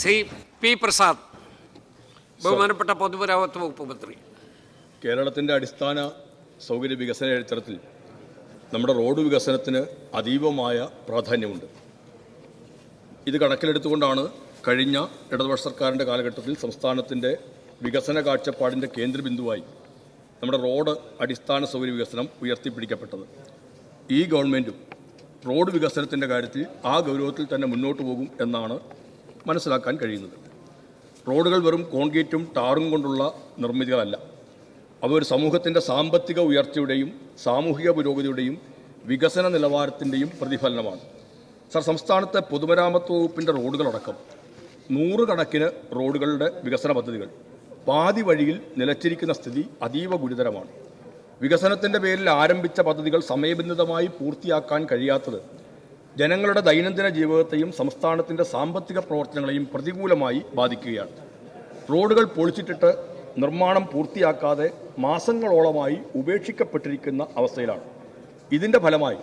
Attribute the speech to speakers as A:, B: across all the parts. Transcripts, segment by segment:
A: Shri P Prasad, ബഹുമാനപ്പെട്ട പൊതുമരാമത്ത് വകുപ്പ് മന്ത്രി.
B: കേരളത്തിൻ്റെ അടിസ്ഥാന സൗകര്യ വികസന ചരിത്രത്തിൽ നമ്മുടെ റോഡ് വികസനത്തിന് അതീവമായ പ്രാധാന്യമുണ്ട്. ഇത് കണക്കിലെടുത്തുകൊണ്ടാണ് കഴിഞ്ഞ ഇടതുപക്ഷ സർക്കാരിൻ്റെ കാലഘട്ടത്തിൽ സംസ്ഥാനത്തിൻ്റെ വികസന കാഴ്ചപ്പാടിൻ്റെ കേന്ദ്രബിന്ദുവായി നമ്മുടെ റോഡ് അടിസ്ഥാന സൗകര്യ വികസനം ഉയർത്തിപ്പിടിക്കപ്പെട്ടത്. ഈ ഗവൺമെൻറ്റും റോഡ് വികസനത്തിൻ്റെ കാര്യത്തിൽ ആ ഗൗരവത്തിൽ തന്നെ മുന്നോട്ട് പോകും എന്നാണ് മനസ്സിലാക്കാൻ കഴിയുന്നത്. റോഡുകൾ വെറും കോൺക്രീറ്റും ടാറും കൊണ്ടുള്ള നിർമ്മിതികളല്ല. അവ ഒരു സമൂഹത്തിൻ്റെ സാമ്പത്തിക ഉയർച്ചയുടെയും സാമൂഹിക പുരോഗതിയുടെയും വികസന നിലവാരത്തിൻ്റെയും പ്രതിഫലനമാണ്. സംസ്ഥാനത്തെ പൊതുമരാമത്ത് വകുപ്പിൻ്റെ റോഡുകളടക്കം 100 കണക്കിന് റോഡുകളുടെ വികസന പദ്ധതികൾ പാതി വഴിയിൽ നിലച്ചിരിക്കുന്ന സ്ഥിതി അതീവ ഗുരുതരമാണ്. വികസനത്തിൻ്റെ പേരിൽ ആരംഭിച്ച പദ്ധതികൾ സമയബന്ധിതമായി പൂർത്തിയാക്കാൻ കഴിയാത്തത് ജനങ്ങളുടെ ദൈനംദിന ജീവിതത്തെയും സംസ്ഥാനത്തിൻ്റെ സാമ്പത്തിക പ്രവർത്തനങ്ങളെയും പ്രതികൂലമായി ബാധിക്കുകയാണ്. റോഡുകൾ പൊളിച്ചിട്ടിട്ട് നിർമ്മാണം പൂർത്തിയാക്കാതെ മാസങ്ങളോളമായി ഉപേക്ഷിക്കപ്പെട്ടിരിക്കുന്ന അവസ്ഥയിലാണ്. ഇതിൻ്റെ ഫലമായി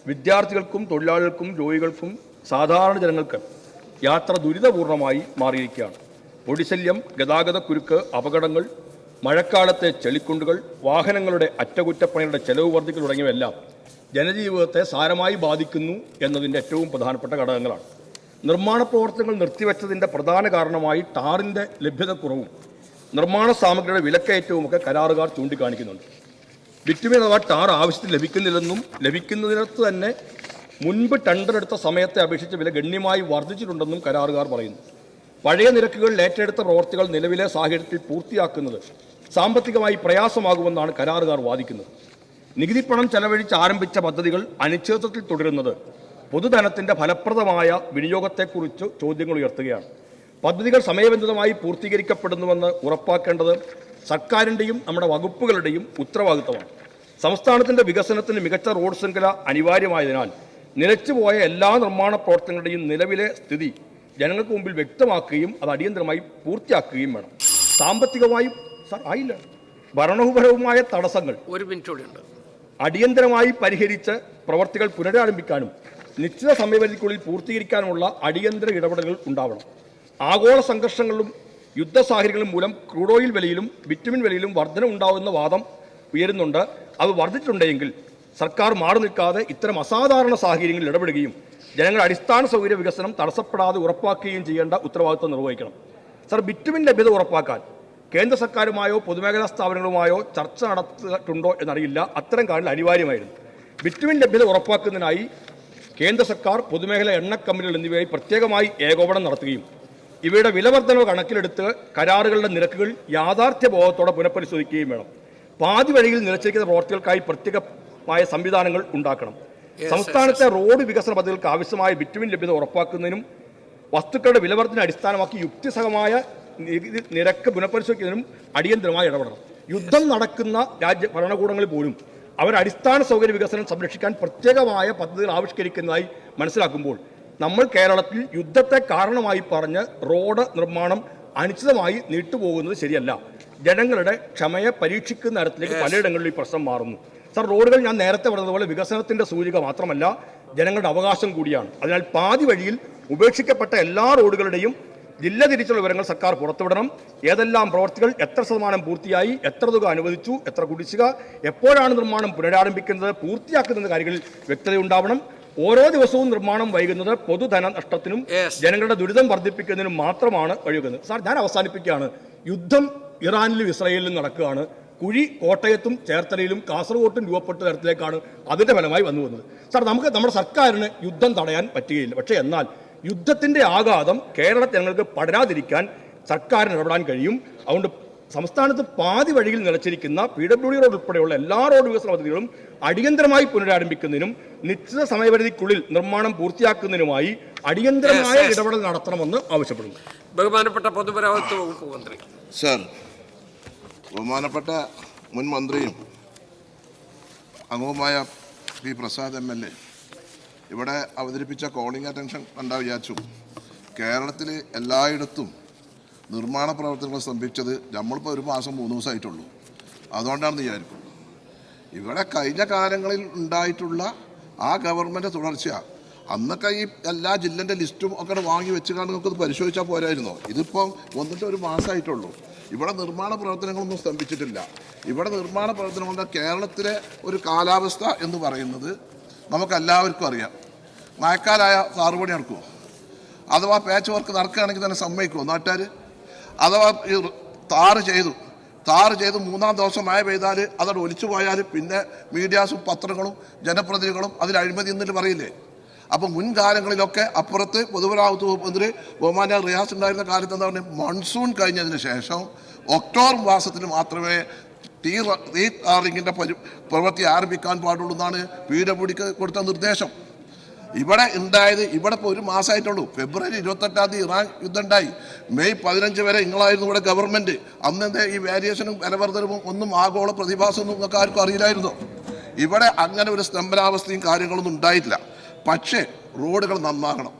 B: വിദ്യാർത്ഥികൾക്കും തൊഴിലാളികൾക്കും രോഗികൾക്കും സാധാരണ ജനങ്ങൾക്ക് യാത്ര ദുരിതപൂർണമായി മാറിയിരിക്കുകയാണ്. പൊടിശല്യം, ഗതാഗതക്കുരുക്ക്, അപകടങ്ങൾ, മഴക്കാലത്തെ ചെളിക്കുണ്ടുകൾ, വാഹനങ്ങളുടെ അറ്റകുറ്റപ്പണികളുടെ ചെലവ് വർദ്ധിക്കൽ തുടങ്ങിയവയെല്ലാം ജനജീവിതത്തെ സാരമായി ബാധിക്കുന്നു എന്നതിൻ്റെ ഏറ്റവും പ്രധാനപ്പെട്ട ഘടകങ്ങളാണ്. നിർമ്മാണ പ്രവർത്തനങ്ങൾ നിർത്തിവെച്ചതിൻ്റെ പ്രധാന കാരണമായി ടാറിൻ്റെ ലഭ്യതക്കുറവും നിർമ്മാണ സാമഗ്രിയുടെ വിലക്കയറ്റവുമൊക്കെ കരാറുകാർ ചൂണ്ടിക്കാണിക്കുന്നുണ്ട്. ബിറ്റുമിൻ അഥവാ ടാർ ആവശ്യത്തിന് ലഭിക്കുന്നില്ലെന്നും ലഭിക്കുന്നതിനകത്ത് തന്നെ മുൻപ് ടെൻഡർ എടുത്ത സമയത്തെ അപേക്ഷിച്ച് വില ഗണ്യമായി വർദ്ധിച്ചിട്ടുണ്ടെന്നും കരാറുകാർ പറയുന്നു. പഴയ നിരക്കുകളിൽ ഏറ്റെടുത്ത പ്രവർത്തികൾ നിലവിലെ സാഹചര്യത്തിൽ പൂർത്തിയാക്കുന്നത് സാമ്പത്തികമായി പ്രയാസമാകുമെന്നാണ് കരാറുകാർ വാദിക്കുന്നത്. നികുതിപ്പണം ചെലവഴിച്ച് ആരംഭിച്ച പദ്ധതികൾ അനിശ്ചിതത്വത്തിൽ തുടരുന്നത് പൊതുധനത്തിൻ്റെ ഫലപ്രദമായ വിനിയോഗത്തെക്കുറിച്ച് ചോദ്യങ്ങൾ ഉയർത്തുകയാണ്. പദ്ധതികൾ സമയബന്ധിതമായി പൂർത്തീകരിക്കപ്പെടുന്നുവെന്ന് ഉറപ്പാക്കേണ്ടത് സർക്കാരിൻ്റെയും നമ്മുടെ വകുപ്പുകളുടെയും ഉത്തരവാദിത്തമാണ്. സംസ്ഥാനത്തിൻ്റെ വികസനത്തിന് മികച്ച റോഡ് ശൃംഖല അനിവാര്യമായതിനാൽ നിലച്ചുപോയ എല്ലാ നിർമ്മാണ പ്രവർത്തനങ്ങളുടെയും നിലവിലെ സ്ഥിതി ജനങ്ങൾക്ക് മുമ്പിൽ വ്യക്തമാക്കുകയും അത് അടിയന്തരമായി പൂർത്തിയാക്കുകയും വേണം. സാമ്പത്തികമായും ആയില്ല ഭരണപരവുമായ തടസ്സങ്ങൾ അടിയന്തരമായി പരിഹരിച്ച് പ്രവർത്തികൾ പുനരാരംഭിക്കാനും നിശ്ചിത സമയപരിധിക്കുള്ളിൽ പൂർത്തീകരിക്കാനുമുള്ള അടിയന്തര ഇടപെടലുകൾ ഉണ്ടാവണം. ആഗോള സംഘർഷങ്ങളും യുദ്ധ സാഹചര്യങ്ങളും മൂലം ക്രൂഡ് ഓയിൽ വിലയിലും ബിറ്റുമിൻ വിലയിലും വർധന ഉണ്ടാകുന്ന വാദം ഉയരുന്നുണ്ട്. അത് വർദ്ധിച്ചിട്ടുണ്ടെങ്കിൽ സർക്കാർ മാറി നിൽക്കാതെ ഇത്തരം അസാധാരണ സാഹചര്യങ്ങളിൽ ഇടപെടുകയും ജനങ്ങളുടെ അടിസ്ഥാന സൗകര്യ വികസനം തടസ്സപ്പെടാതെ ഉറപ്പാക്കുകയും ചെയ്യേണ്ട ഉത്തരവാദിത്വം നിർവഹിക്കണം. ബിറ്റുമിൻ ലഭ്യത ഉറപ്പാക്കാൻ കേന്ദ്ര സർക്കാരുമായോ പൊതുമേഖലാ സ്ഥാപനങ്ങളുമായോ ചർച്ച നടത്തിയിട്ടുണ്ടോ എന്നറിയില്ല. അത്തരം കാര്യങ്ങൾ അനിവാര്യമായിരുന്നു. ബിറ്റുമിൻ ലഭ്യത ഉറപ്പാക്കുന്നതിനായി കേന്ദ്ര സർക്കാർ, പൊതുമേഖല എണ്ണ കമ്പനികൾ എന്നിവയായി പ്രത്യേകമായി ഏകോപനം നടത്തുകയും ഇവയുടെ വിലവർദ്ധനവ് കണക്കിലെടുത്ത് കരാറുകളുടെ നിരക്കുകൾ യാഥാർത്ഥ്യബോധത്തോടെ പുനഃപരിശോധിക്കുകയും വേണം. പാതി വഴിയിൽ നിലച്ചിരിക്കുന്ന പ്രവർത്തികൾക്കായി പ്രത്യേകമായ സംവിധാനങ്ങൾ ഉണ്ടാക്കണം. സംസ്ഥാനത്തെ റോഡ് വികസന പദ്ധതികൾക്ക് ആവശ്യമായ ബിറ്റുമിൻ ലഭ്യത ഉറപ്പാക്കുന്നതിനും വസ്തുക്കളുടെ വിലവർദ്ധന അടിസ്ഥാനമാക്കി യുക്തിസഹമായ നിരക്ക് പുനഃപരിശോധിക്കുന്നതിനും അടിയന്തരമായി ഇടപെടണം. യുദ്ധം നടക്കുന്ന ഭരണകൂടങ്ങളിൽ പോലും അവരുടെ അടിസ്ഥാന സൗകര്യ വികസനം സംരക്ഷിക്കാൻ പ്രത്യേകമായ പദ്ധതികൾ ആവിഷ്കരിക്കുന്നതായി മനസ്സിലാക്കുമ്പോൾ നമ്മൾ കേരളത്തിൽ യുദ്ധത്തെ കാരണമായി പറഞ്ഞ് റോഡ് നിർമ്മാണം അനിശ്ചിതമായി നീട്ടുപോകുന്നത് ശരിയല്ല. ജനങ്ങളുടെ ക്ഷമയെ പരീക്ഷിക്കുന്ന തരത്തിലേക്ക് പലയിടങ്ങളിലും ഈ പ്രശ്നം മാറുന്നു. റോഡുകൾ ഞാൻ നേരത്തെ പറഞ്ഞതുപോലെ വികസനത്തിൻ്റെ സൂചിക മാത്രമല്ല, ജനങ്ങളുടെ അവകാശം കൂടിയാണ്. അതിനാൽ പാതി വഴിയിൽ ഉപേക്ഷിക്കപ്പെട്ട എല്ലാ റോഡുകളുടെയും ജില്ല തിരിച്ചുള്ള വിവരങ്ങൾ സർക്കാർ പുറത്തുവിടണം. ഏതെല്ലാം പ്രവർത്തികൾ എത്ര ശതമാനം പൂർത്തിയായി, എത്ര തുക അനുവദിച്ചു, എത്ര കുടിശ്ശിക, എപ്പോഴാണ് നിർമ്മാണം പുനരാരംഭിക്കുന്നത്, പൂർത്തിയാക്കുന്ന കാര്യങ്ങളിൽ വ്യക്തതയുണ്ടാവണം. ഓരോ ദിവസവും നിർമ്മാണം വൈകുന്നത് പൊതുധന നഷ്ടത്തിനും ജനങ്ങളുടെ ദുരിതം വർദ്ധിപ്പിക്കുന്നതിനും മാത്രമാണ് വഴിവെക്കുന്നത്. ഞാൻ അവസാനിപ്പിക്കുകയാണ്. യുദ്ധം ഇറാനിലും ഇസ്രായേലിലും നടക്കുകയാണ്. കുഴി കോട്ടയത്തും ചേർത്തലയിലും കാസർഗോട്ടും രൂപപ്പെട്ട തരത്തിലേക്കാണ് അതിൻ്റെ ഫലമായി വന്നു വന്നത്. നമുക്ക് നമ്മുടെ സർക്കാരിന് യുദ്ധം തടയാൻ പറ്റുകയില്ല. പക്ഷേ എന്നാൽ യുദ്ധത്തിൻ്റെ ആഘാതം കേരള ജനങ്ങൾക്ക് പടരാതിരിക്കാൻ സർക്കാരിന് ഇടപെടാൻ കഴിയും. അതുകൊണ്ട് സംസ്ഥാനത്ത് പാതി വഴിയിൽ നിലച്ചിരിക്കുന്ന PWD റോഡ് ഉൾപ്പെടെയുള്ള എല്ലാ റോഡ് വികസന പദ്ധതികളും അടിയന്തരമായി പുനരാരംഭിക്കുന്നതിനും നിശ്ചിത സമയപരിധിക്കുള്ളിൽ നിർമ്മാണം പൂർത്തിയാക്കുന്നതിനുമായി അടിയന്തരമായ ഇടപെടൽ നടത്തണമെന്ന് ആവശ്യപ്പെടുന്നു.
A: ബഹുമാനപ്പെട്ട പൊതുമരാമത്ത് വകുപ്പ് മന്ത്രി.
C: ബഹുമാനപ്പെട്ട മുൻ മന്ത്രിയും അംഗവുമായ പി പ്രസാദ് MLA ഇവിടെ അവതരിപ്പിച്ച കോളിംഗ് അറ്റൻഷൻ കണ്ടാൽ വിചാരിച്ചു കേരളത്തിൽ എല്ലായിടത്തും നിർമ്മാണ പ്രവർത്തനങ്ങൾ സ്തംഭിച്ചത് നമ്മളിപ്പോൾ 1 മാസം 3 ദിവസമായിട്ടുള്ളൂ. അതുകൊണ്ടാണെന്ന് വിചാരിക്കും. ഇവിടെ കഴിഞ്ഞ കാലങ്ങളിൽ ഉണ്ടായിട്ടുള്ള ആ ഗവൺമെൻറ് തുടർച്ച അന്നൊക്കെ ഈ എല്ലാ ജില്ലൻ്റെ ലിസ്റ്റും ഒക്കെ വാങ്ങി വെച്ചുകൊണ്ട് നമുക്കത് പരിശോധിച്ചാൽ പോരായിരുന്നോ? ഇതിപ്പം വന്നിട്ട് ഒരു മാസമായിട്ടുള്ളൂ. ഇവിടെ നിർമ്മാണ പ്രവർത്തനങ്ങളൊന്നും സ്തംഭിച്ചിട്ടില്ല. ഇവിടെ നിർമ്മാണ പ്രവർത്തനങ്ങളുടെ കേരളത്തിലെ ഒരു കാലാവസ്ഥ എന്ന് പറയുന്നത് നമുക്കെല്ലാവർക്കും അറിയാം. മഴക്കാലായ താറുപണി നടക്കുമോ? അഥവാ പാച്ച് വർക്ക് നടക്കുകയാണെങ്കിൽ തന്നെ സമ്മതിക്കുമോ നാട്ടുകാർ? അഥവാ ഈ താറ് ചെയ്ത് 3-ാം ദിവസം മഴ പെയ്താൽ അതോടെ ഒലിച്ചു പോയാൽ പിന്നെ മീഡിയാസും പത്രങ്ങളും ജനപ്രതിനിധികളും അതിൽ അഴിമതി എന്നിട്ട് പറയില്ലേ? അപ്പം മുൻകാലങ്ങളിലൊക്കെ അപ്പുറത്ത് പൊതുമരാമത്ത് വകുപ്പ് മന്ത്രി ബഹുമാന്യ റിയാസ് ഉണ്ടായിരുന്ന കാലത്ത് എന്താ പറയുക, മൺസൂൺ കഴിഞ്ഞതിന് ശേഷം ഒക്ടോബർ മാസത്തിൽ മാത്രമേ റീടാറിങ്ങിൻ്റെ പ്രവൃത്തി ആരംഭിക്കാൻ പാടുള്ളൂ എന്നാണ് PWDക്ക് കൊടുത്ത നിർദ്ദേശം. ഇവിടെ ഉണ്ടായത് ഇവിടെ ഇപ്പോൾ ഒരു മാസമായിട്ടുള്ളൂ. ഫെബ്രുവരി 28-ാം തീയതി ഇറാൻ യുദ്ധം ഉണ്ടായി. മെയ് 15 വരെ നിങ്ങളായിരുന്നു ഇവിടെ ഗവൺമെൻറ്. അന്നെന്താ ഈ വേരിയേഷനും വിലവർദ്ധനവും ഒന്നും ആഗോള പ്രതിഭാസമൊന്നും നിങ്ങൾക്ക് ആർക്കും അറിയില്ലായിരുന്നോ? ഇവിടെ അങ്ങനെ ഒരു സ്തംഭനാവസ്ഥയും കാര്യങ്ങളൊന്നും ഉണ്ടായിട്ടില്ല. പക്ഷേ റോഡുകൾ നന്നാകണം,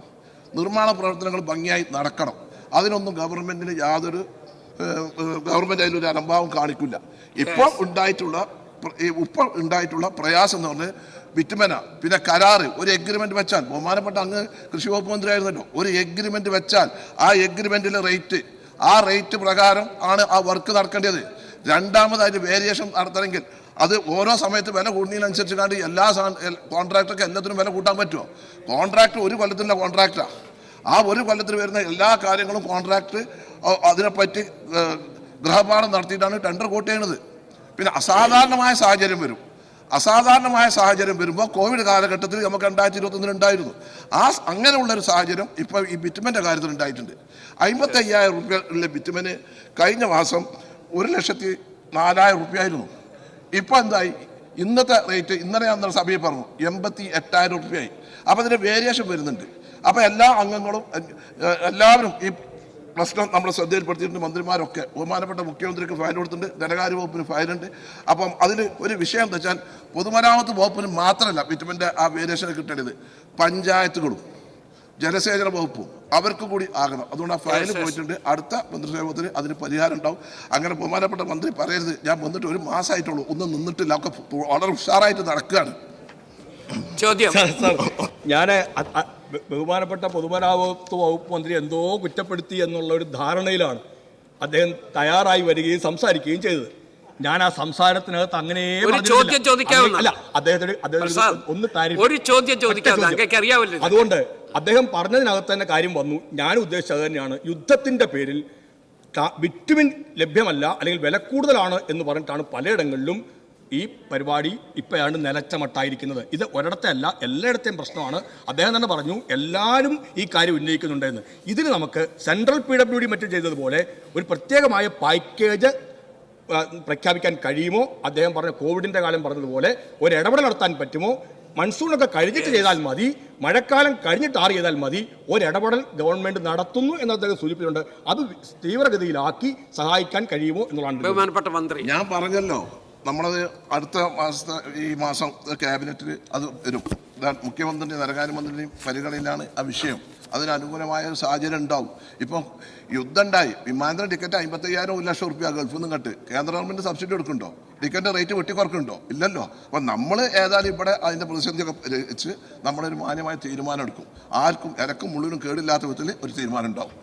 C: നിർമ്മാണ പ്രവർത്തനങ്ങൾ ഭംഗിയായി നടക്കണം. അതിനൊന്നും ഗവൺമെൻറ് അതിലൊരു അലംഭാവം കാണിക്കില്ല. ഇപ്പോൾ ഉണ്ടായിട്ടുള്ള പ്രയാസം എന്ന് പറഞ്ഞാൽ ബിറ്റുമന, പിന്നെ കരാറ്, ഒരു എഗ്രിമെൻ്റ് വെച്ചാൽ, ബഹുമാനപ്പെട്ട അങ്ങ് കൃഷി വകുപ്പ് മന്ത്രി ആയിരുന്നല്ലോ, ഒരു എഗ്രിമെൻ്റ് വെച്ചാൽ ആ എഗ്രിമെൻറ്റിലെ റേറ്റ് പ്രകാരം ആണ് ആ വർക്ക് നടക്കേണ്ടത്. രണ്ടാമതായിട്ട് വേരിയേഷൻ നടത്തണമെങ്കിൽ അത് ഓരോ സമയത്ത് വില കൂടുന്നതിനനുസരിച്ച് കണ്ട് എല്ലാ കോൺട്രാക്ടർക്ക് എല്ലാത്തിനും വില കൂട്ടാൻ പറ്റുമോ? കോൺട്രാക്ട് ഒരു കൊല്ലത്തിൻ്റെ കോൺട്രാക്റ്റാണ്. ആ ഒരു കൊല്ലത്തിൽ വരുന്ന എല്ലാ കാര്യങ്ങളും കോൺട്രാക്ട് അതിനെപ്പറ്റി ഗൃഹപാഠം നടത്തിയിട്ടാണ് ടെൻഡർ കൂട്ട് ചെയ്യുന്നത്. പിന്നെ അസാധാരണമായ സാഹചര്യം വരുമ്പോൾ കോവിഡ് കാലഘട്ടത്തിൽ നമുക്ക് 2021 ഉണ്ടായിരുന്നു. അങ്ങനെയുള്ളൊരു സാഹചര്യം ഇപ്പോൾ ഈ ബിറ്റുമൻ്റെ കാര്യത്തിൽ ഉണ്ടായിട്ടുണ്ട്. 55,000 രൂപ ഉള്ള ബിറ്റുമന് കഴിഞ്ഞ മാസം 1,04,000 രൂപയായിരുന്നു. ഇപ്പോൾ എന്തായി? ഇന്നത്തെ റേറ്റ് ഇന്നലെ ഞാൻ സഭയിൽ പറഞ്ഞു 88,000 രൂപയായി. അപ്പോൾ അതിൻ്റെ വേരിയേഷൻ വരുന്നുണ്ട്. അപ്പോൾ എല്ലാ അംഗങ്ങളും എല്ലാവരും ഈ പ്രശ്നം നമ്മുടെ ശ്രദ്ധയിൽപ്പെടുത്തിയിട്ടുണ്ട്. മന്ത്രിമാരൊക്കെ, ബഹുമാനപ്പെട്ട മുഖ്യമന്ത്രിക്ക് ഫയൽ കൊടുത്തിട്ടുണ്ട്, ധനകാര്യ വകുപ്പിന് ഫയലുണ്ട്. അപ്പം അതിൽ ഒരു വിഷയം എന്താ വെച്ചാൽ പൊതുമരാമത്ത് വകുപ്പിന് മാത്രമല്ല ബിറ്റുമൻ്റെ ആ വേരിയേഷൻ കിട്ടേണ്ടത്, പഞ്ചായത്തുകളും ജലസേചന വകുപ്പും അവർക്ക് കൂടി ആകണം. അതുകൊണ്ട് ആ ഫയൽ പോയിട്ടുണ്ട്. അടുത്ത മന്ത്രിസേവത്തിന് അതിന് പരിഹാരം ഉണ്ടാവും. അങ്ങനെ ബഹുമാനപ്പെട്ട മന്ത്രി പറയരുത് ഞാൻ വന്നിട്ട് ഒരു മാസമായിട്ടുള്ളൂ, ഒന്നും നിന്നിട്ടില്ല, ഒക്കെ വളരെ ഉഷാറായിട്ട് നടക്കുകയാണ്.
A: ചോദ്യം.
B: ഞാൻ ബഹുമാനപ്പെട്ട പൊതുമരാമത്ത് വകുപ്പ് മന്ത്രി എന്തോ കുറ്റപ്പെടുത്തി എന്നുള്ള ഒരു ധാരണയിലാണ് അദ്ദേഹം തയ്യാറായി വരികയും സംസാരിക്കുകയും ചെയ്തത്. ഞാൻ ആ സംസാരത്തിനകത്ത് അങ്ങനെ അതുകൊണ്ട് അദ്ദേഹം പറഞ്ഞതിനകത്ത് തന്നെ കാര്യം വന്നു. ഞാൻ ഉദ്ദേശിച്ചത് തന്നെയാണ്. യുദ്ധത്തിന്റെ പേരിൽ ബിറ്റുമിൻ ലഭ്യമല്ല അല്ലെങ്കിൽ വില കൂടുതലാണ് എന്ന് പറഞ്ഞിട്ടാണ് പലയിടങ്ങളിലും ഈ പരിപാടി ഇപ്പോഴാണ് നിലച്ച മട്ടായിരിക്കുന്നത്. ഇത് ഒരിടത്തെ അല്ല, എല്ലായിടത്തെയും പ്രശ്നമാണ്. അദ്ദേഹം തന്നെ പറഞ്ഞു എല്ലാവരും ഈ കാര്യം ഉന്നയിക്കുന്നുണ്ടെന്ന്. ഇതിന് നമുക്ക് സെൻട്രൽ PWD മറ്റും ചെയ്തതുപോലെ ഒരു പ്രത്യേകമായ പാക്കേജ് പ്രഖ്യാപിക്കാൻ കഴിയുമോ? അദ്ദേഹം പറഞ്ഞ കോവിഡിൻ്റെ കാലം പറഞ്ഞതുപോലെ ഒരു ഇടപെടൽ നടത്താൻ പറ്റുമോ? മൺസൂണൊക്കെ കഴിഞ്ഞിട്ട് ചെയ്താൽ മതി, മഴക്കാലം കഴിഞ്ഞിട്ട് ചെയ്താൽ മതി. ഒരിടപെടൽ ഗവൺമെന്റ് നടത്തുന്നു എന്ന് അദ്ദേഹം സൂചിപ്പിച്ചിട്ടുണ്ട്. അത് തീവ്രഗതിയിലാക്കി സഹായിക്കാൻ കഴിയുമോ എന്നുള്ളതാണ്
A: ബഹുമാനപ്പെട്ട മന്ത്രി.
C: ഞാൻ പറഞ്ഞല്ലോ, നമ്മളത് അടുത്ത ഈ മാസം ക്യാബിനറ്റിൽ അത് വരും. മുഖ്യമന്ത്രിൻ്റെയും ധനകാര്യമന്ത്രിൻ്റെയും പരിഗണനയിലാണ് ആ വിഷയം. അതിനനുകൂലമായ ഒരു സാഹചര്യം ഉണ്ടാവും. ഇപ്പം യുദ്ധം ഉണ്ടായി, വിമാനത്തിൻ്റെ ടിക്കറ്റ് 55,000 1,00,000 രൂപ ഗൾഫിൽ നിന്ന് കട്ട് കേന്ദ്ര ഗവൺമെൻറ് സബ്സിഡി കൊടുക്കുന്നുണ്ടോ? ടിക്കറ്റ് റേറ്റ് വെട്ടിക്കുറക്കുന്നുണ്ടോ? ഇല്ലല്ലോ. അപ്പം നമ്മൾ ഏതായാലും ഇവിടെ അതിൻ്റെ പ്രതിസന്ധിയൊക്കെ വെച്ച് നമ്മളൊരു മാന്യമായ തീരുമാനം എടുക്കും. ആർക്കും ഇരക്കും മുള്ളിനും കേടില്ലാത്ത വിധത്തിൽ ഒരു തീരുമാനം ഉണ്ടാവും.